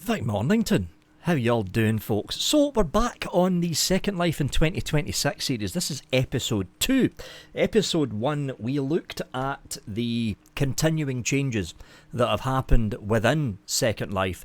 Vic Mornington. How y'all doing, folks? So we're back on the Second Life in 2026 series. This is episode 2. Episode 1, we looked at the continuing changes that have happened within Second Life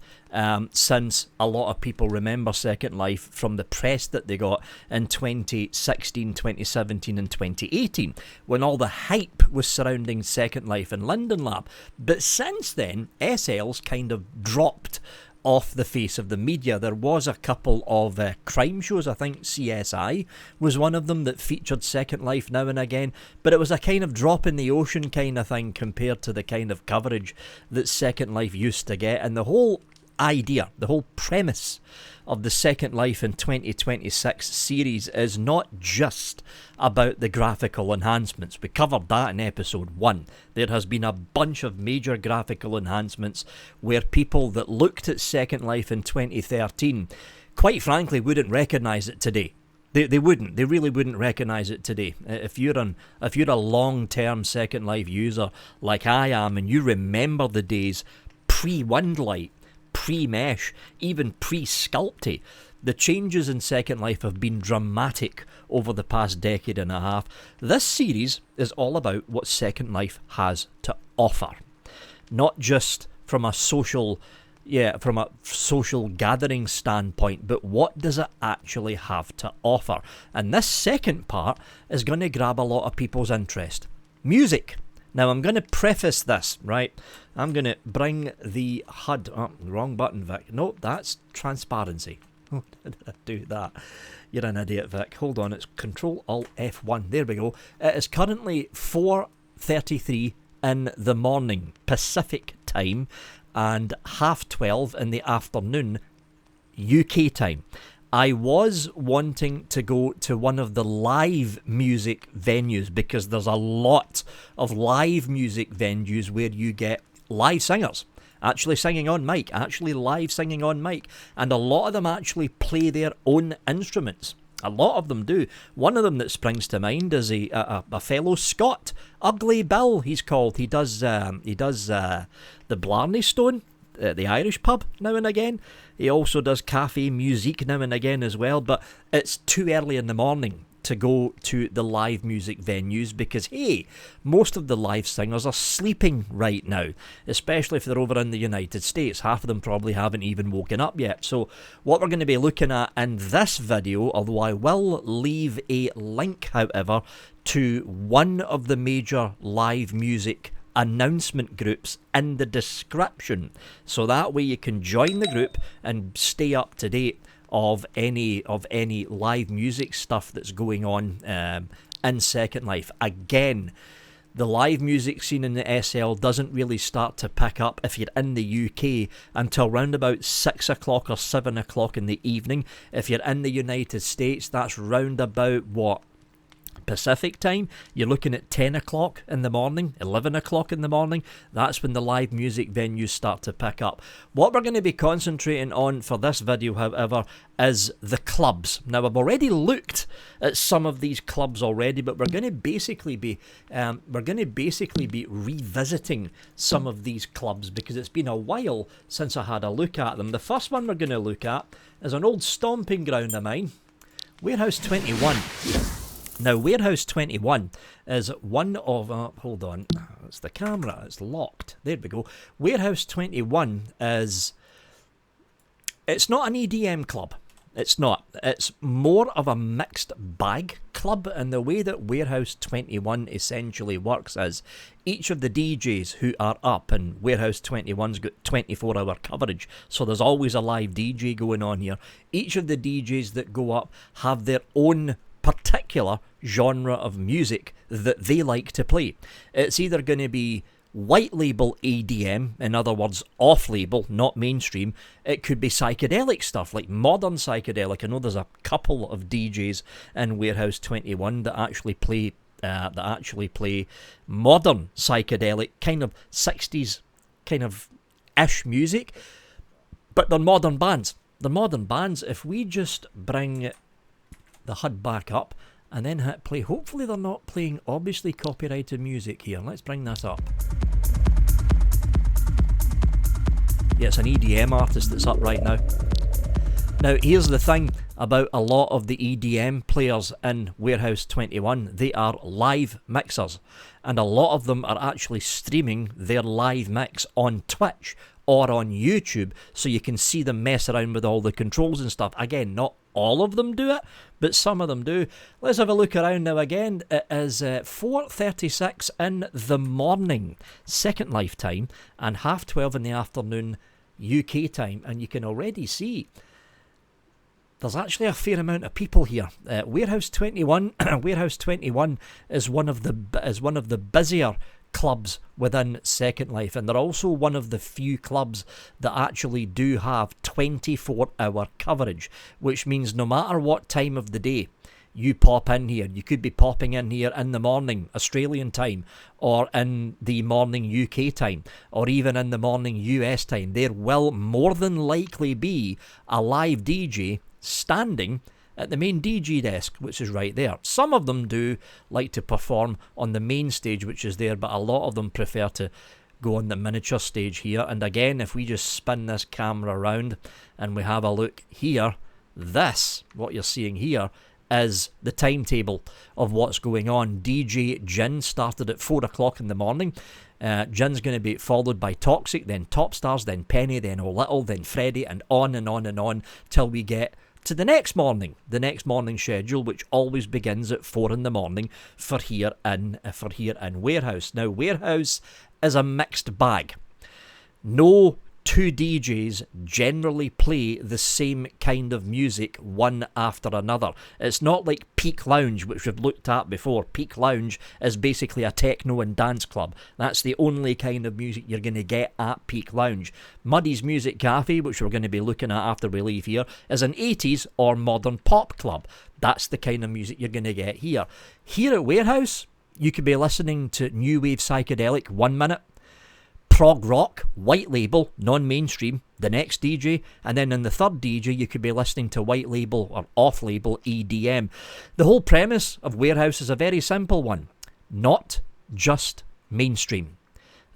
since a lot of people remember Second Life from the press that they got in 2016, 2017 and 2018, when all the hype was surrounding Second Life and Linden Lab. But since then, SL's kind of dropped off the face of the media. There was a couple of crime shows. I think CSI was one of them that featured Second Life now and again, but it was a kind of drop in the ocean kind of thing compared to the kind of coverage that Second Life used to get. And the whole idea, the whole premise of the Second Life in 2026 series is not just about the graphical enhancements. We covered that in episode 1. There has been a bunch of major graphical enhancements where people that looked at Second Life in 2013, quite frankly, wouldn't recognise it today. They wouldn't. They really wouldn't recognise it today. If you're a long-term Second Life user like I am, and you remember the days pre-Windlight, pre-mesh, even pre-sculpty, the changes in Second Life have been dramatic over the past decade and a half. This series is all about what Second Life has to offer, not just from a social gathering standpoint, but what does it actually have to offer? And this second part is going to grab a lot of people's interest. Music. Now, I'm going to preface this, right? I'm going to bring the HUD... Oh, wrong button, Vic. Nope, that's transparency. Oh, did I do that? You're an idiot, Vic. Hold on, it's Control-Alt-F1. There we go. It is currently 4:33 in the morning, Pacific time, and 12:30 in the afternoon, UK time. I was wanting to go to one of the live music venues because there's a lot of live music venues where you get live singers actually singing on mic, actually live singing on mic, and a lot of them actually play their own instruments. A lot of them do. One of them that springs to mind is a fellow Scot, Ugly Bill he's called. He does the Blarney Stone, the Irish pub, now and again. He also does cafe music now and again as well, but it's too early in the morning to go to the live music venues because, hey, most of the live singers are sleeping right now, especially if they're over in the United States. Half of them probably haven't even woken up yet. So what we're going to be looking at in this video, although I will leave a link, however, to one of the major live music announcement groups in the description, so that way you can join the group and stay up to date of any live music stuff that's going on in Second Life. Again, the live music scene in the SL doesn't really start to pick up if you're in the UK until round about 6 o'clock or 7 o'clock in the evening. If you're in the United States, that's round about what, Pacific time, you're looking at 10 o'clock in the morning, 11 o'clock in the morning. That's when the live music venues start to pick up. What we're going to be concentrating on for this video, however, is the clubs. Now, I've already looked at some of these clubs already, but we're going to basically be revisiting some of these clubs because it's been a while since I had a look at them. The first one we're going to look at is an old stomping ground of mine, Warehouse 21. Now, Warehouse 21 is one of... hold on. It's the camera. It's locked. There we go. Warehouse 21 is... It's not an EDM club. It's not. It's more of a mixed bag club, and the way that Warehouse 21 essentially works is each of the DJs who are up, and Warehouse 21's got 24-hour coverage, so there's always a live DJ going on here. Each of the DJs that go up have their own particular genre of music that they like to play. It's either going to be white label EDM, in other words, off label, not mainstream. It could be psychedelic stuff, like modern psychedelic. I know there's a couple of DJs in Warehouse 21 that actually play modern psychedelic, kind of 60s kind of ish music, but they're modern bands. They're modern bands. If we just bring the HUD back up and then hit play, hopefully they're not playing obviously copyrighted music here. Let's bring this up. Yeah, it's an EDM artist that's up right now. Now, here's the thing about a lot of the EDM players in Warehouse 21. They are live mixers, and a lot of them are actually streaming their live mix on Twitch or on YouTube, so you can see them mess around with all the controls and stuff. Again, not all of them do it, but some of them do. Let's have a look around now again. It is 4:36 in the morning, Second Life time, and 12:30 in the afternoon, UK time, and you can already see there's actually a fair amount of people here. Warehouse 21, Warehouse 21 is one of the busier clubs within Second Life, and they're also one of the few clubs that actually do have 24-hour coverage, which means no matter what time of the day you pop in here, you could be popping in here in the morning Australian time, or in the morning UK time, or even in the morning US time, there will more than likely be a live DJ standing at the main DJ desk, which is right there. Some of them do like to perform on the main stage, which is there, but a lot of them prefer to go on the miniature stage here. And again, if we just spin this camera around and we have a look here, this, what you're seeing here, is the timetable of what's going on. DJ Jin started at 4 o'clock in the morning. Jin's going to be followed by Toxic, then Top Stars, then Penny, then O'Little, then Freddy, and on and on and on till we get to the next morning schedule, which always begins at 4 in the morning for here in Warehouse. Now, Warehouse is a mixed bag. No two DJs generally play the same kind of music one after another. It's not like Peak Lounge, which we've looked at before. Peak Lounge is basically a techno and dance club. That's the only kind of music you're going to get at Peak Lounge. Muddy's Music Cafe, which we're going to be looking at after we leave here, is an 80s or modern pop club. That's the kind of music you're going to get here. Here at Warehouse, you could be listening to new wave psychedelic 1 minute, prog rock, white label, non-mainstream, the next DJ, and then in the third DJ you could be listening to white label or off-label EDM. The whole premise of Warehouse is a very simple one. Not just mainstream.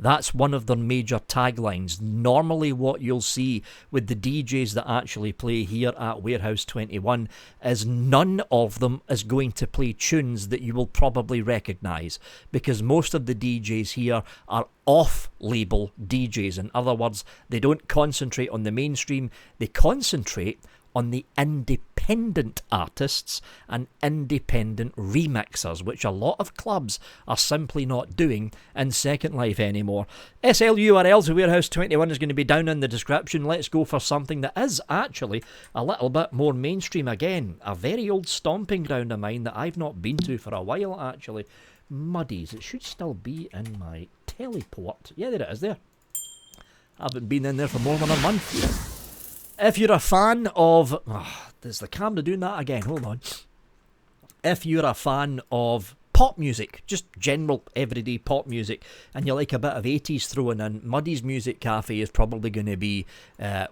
That's one of their major taglines. Normally what you'll see with the DJs that actually play here at Warehouse 21 is none of them is going to play tunes that you will probably recognise, because most of the DJs here are off-label DJs. In other words, they don't concentrate on the mainstream, they concentrate on the independent artists and independent remixers, which a lot of clubs are simply not doing in Second Life anymore. SLURL to Warehouse 21 is going to be down in the description. Let's go for something that is actually a little bit more mainstream again. A very old stomping ground of mine that I've not been to for a while, actually. Muddy's. It should still be in my teleport. Yeah, there it is there. I haven't been in there for more than a month. If you're a fan of... is the camera doing that again? Hold on. If you're a fan of pop music, just general everyday pop music, and you like a bit of 80s thrown in, Muddy's Music Cafe is probably going to be the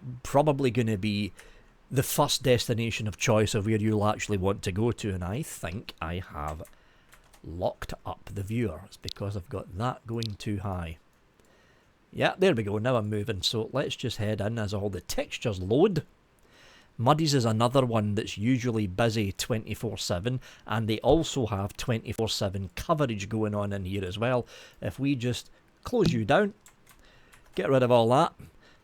first destination of choice of where you'll actually want to go to. And I think I have locked up the viewers because I've got that going too high. Yeah, there we go, now I'm moving, so let's just head in as all the textures load. Muddy's is another one that's usually busy 24/7, and they also have 24/7 coverage going on in here as well. If we just close you down, get rid of all that,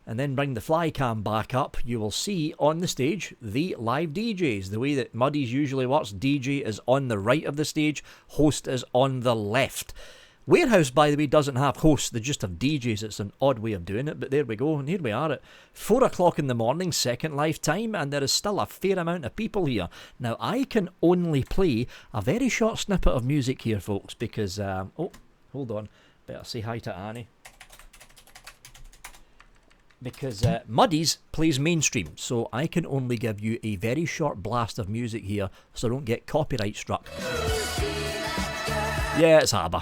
and then bring the fly cam back up, you will see on the stage the live DJs. The way that Muddy's usually works, DJ is on the right of the stage, host is on the left. Warehouse, by the way, doesn't have hosts, they just have DJs. It's an odd way of doing it, but there we go. And here we are at 4 o'clock in the morning, Second Life time, and there is still a fair amount of people here. Now, I can only play a very short snippet of music here, folks, because... oh, hold on. Better say hi to Annie. Because Muddy's plays mainstream, so I can only give you a very short blast of music here, so I don't get copyright struck. Yeah, it's ABBA.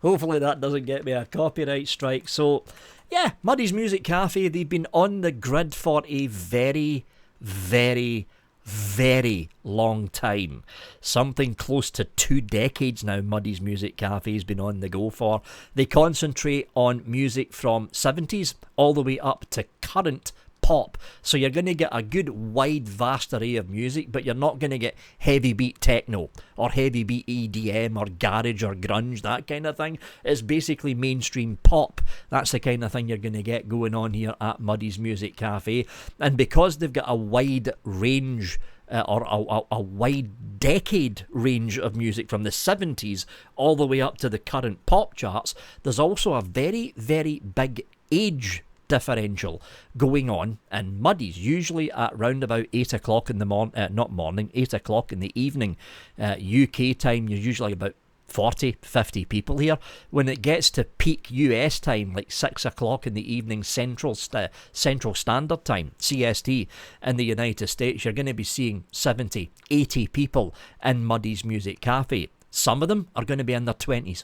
Hopefully that doesn't get me a copyright strike. So, yeah, Muddy's Music Cafe, they've been on the grid for a very, very, very long time. Something close to 2 decades now Muddy's Music Cafe has been on the go for. They concentrate on music from 70s all the way up to current pop, so you're going to get a good wide vast array of music, but you're not going to get heavy beat techno or heavy beat EDM or garage or grunge, that kind of thing. It's basically mainstream pop. That's the kind of thing you're going to get going on here at Muddy's Music Cafe. And because they've got a wide range or a wide decade range of music from the 70s all the way up to the current pop charts, there's also a very, very big age differential going on in Muddy's, usually at round about 8 o'clock in the 8 o'clock in the evening. UK time, you're usually about 40, 50 people here. When it gets to peak US time, like 6 o'clock in the evening Central Standard Time, CST, in the United States, you're going to be seeing 70, 80 people in Muddy's Music Cafe. Some of them are going to be in their 20s.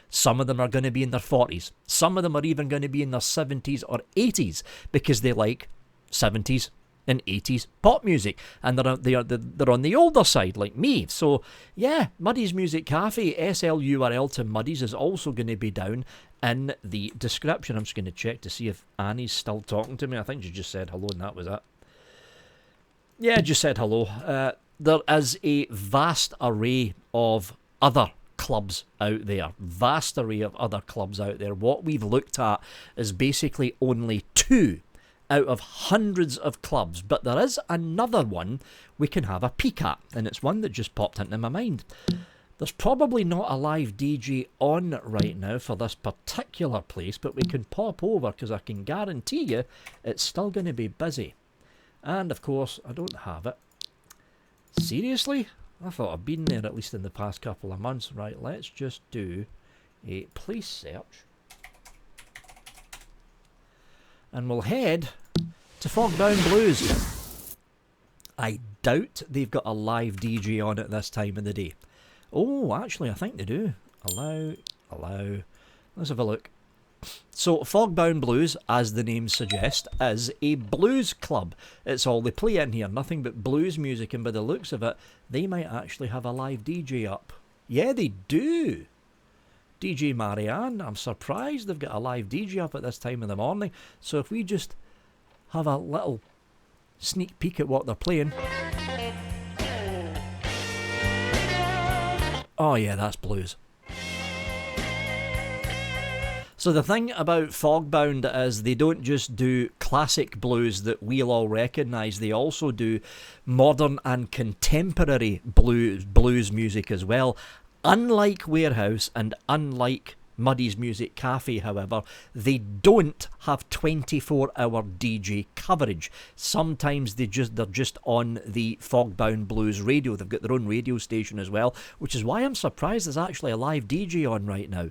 Some of them are going to be in their 40s. Some of them are even going to be in their 70s or 80s because they like 70s and 80s pop music, and they're on the older side like me. So yeah, Muddy's Music Cafe, SLURL to Muddy's, is also going to be down in the description. I'm just going to check to see if Annie's still talking to me. I think she just said hello and that was it. Yeah, just said hello. There is a vast array of other clubs out there. Vast array of other clubs out there. What we've looked at is basically only 2 out of hundreds of clubs, but there is another one we can have a peek at, and it's one that just popped into my mind. There's probably not a live DJ on right now for this particular place, but we can pop over because I can guarantee you it's still going to be busy. And of course, I don't have it. Seriously? I thought I'd been there at least in the past couple of months. Right, let's just do a place search. And we'll head to Fogbound Blues. I doubt they've got a live DJ on at this time of the day. Oh, actually, I think they do. Allow. Let's have a look. So, Fogbound Blues, as the name suggests, is a blues club. It's all they play in here, nothing but blues music, and by the looks of it, they might actually have a live DJ up. Yeah, they do. DJ Marianne, I'm surprised they've got a live DJ up at this time of the morning. So if we just have a little sneak peek at what they're playing. Oh yeah, that's blues. So the thing about Fogbound is they don't just do classic blues that we'll all recognise, they also do modern and contemporary blues music as well. Unlike Warehouse and unlike Muddy's Music Cafe, however, they don't have 24-hour DJ coverage. Sometimes they're just on the Fogbound Blues radio. They've got their own radio station as well, which is why I'm surprised there's actually a live DJ on right now.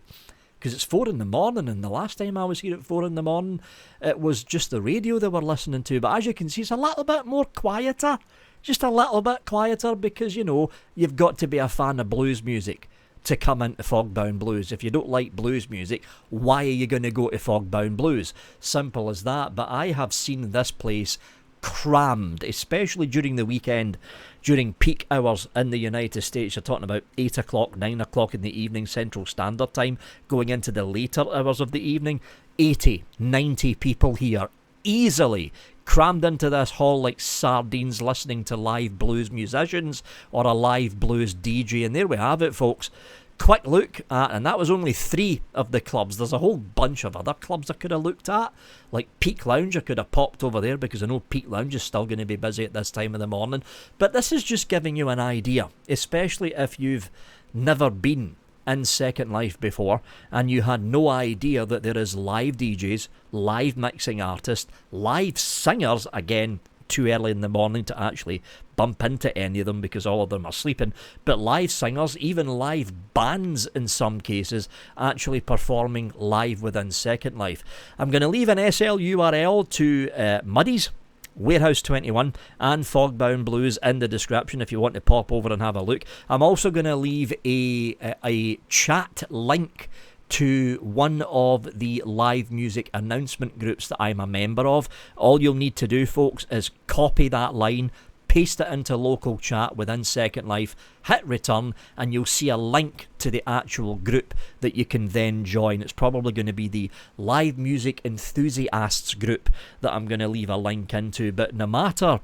Because it's 4 in the morning, and the last time I was here at 4 in the morning, it was just the radio they were listening to. But as you can see, it's a little bit more quieter. Just a little bit quieter because, you know, you've got to be a fan of blues music to come into Fogbound Blues. If you don't like blues music, why are you going to go to Fogbound Blues? Simple as that. But I have seen this place crammed, especially during the weekend, during peak hours in the United States. You're talking about 8 o'clock, 9 o'clock in the evening Central Standard Time, going into the later hours of the evening. 80, 90 people here, easily crammed into this hall like sardines, listening to live blues musicians or a live blues DJ. And there we have it, folks. Quick look at, and that was only 3 of the clubs. There's a whole bunch of other clubs I could have looked at, like Peak Lounge. I could have popped over there because I know Peak Lounge is still going to be busy at this time of the morning. But this is just giving you an idea, especially if you've never been in Second Life before and you had no idea that there is live DJs, live mixing artists, live singers. Again, too early in the morning to actually bump into any of them because all of them are sleeping, but live singers, even live bands in some cases, actually performing live within Second Life. I'm going to leave an SL URL to Muddy's, Warehouse 21 and Fogbound Blues in the description if you want to pop over and have a look. I'm also going to leave a chat link to one of the live music announcement groups that I'm a member of. All you'll need to do, folks, is copy that line, paste it into local chat within Second Life, hit return, and you'll see a link to the actual group that you can then join. It's probably going to be the live music enthusiasts group that I'm going to leave a link into. But no matter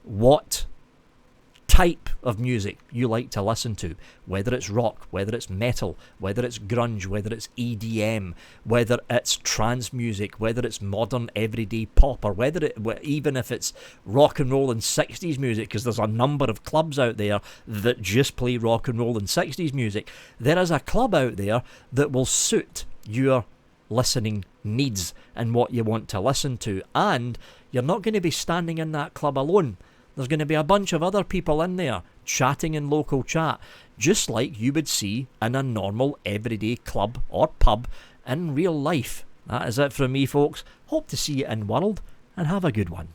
what type of music you like to listen to, whether it's rock, whether it's metal, whether it's grunge, whether it's EDM, whether it's trance music, whether it's modern everyday pop, or even if it's rock and roll and 60s music, because there's a number of clubs out there that just play rock and roll and 60s music. There is a club out there that will suit your listening needs and what you want to listen to, and you're not going to be standing in that club alone. There's going to be a bunch of other people in there chatting in local chat, just like you would see in a normal everyday club or pub in real life. That is it from me, folks. Hope to see you in World, and have a good one.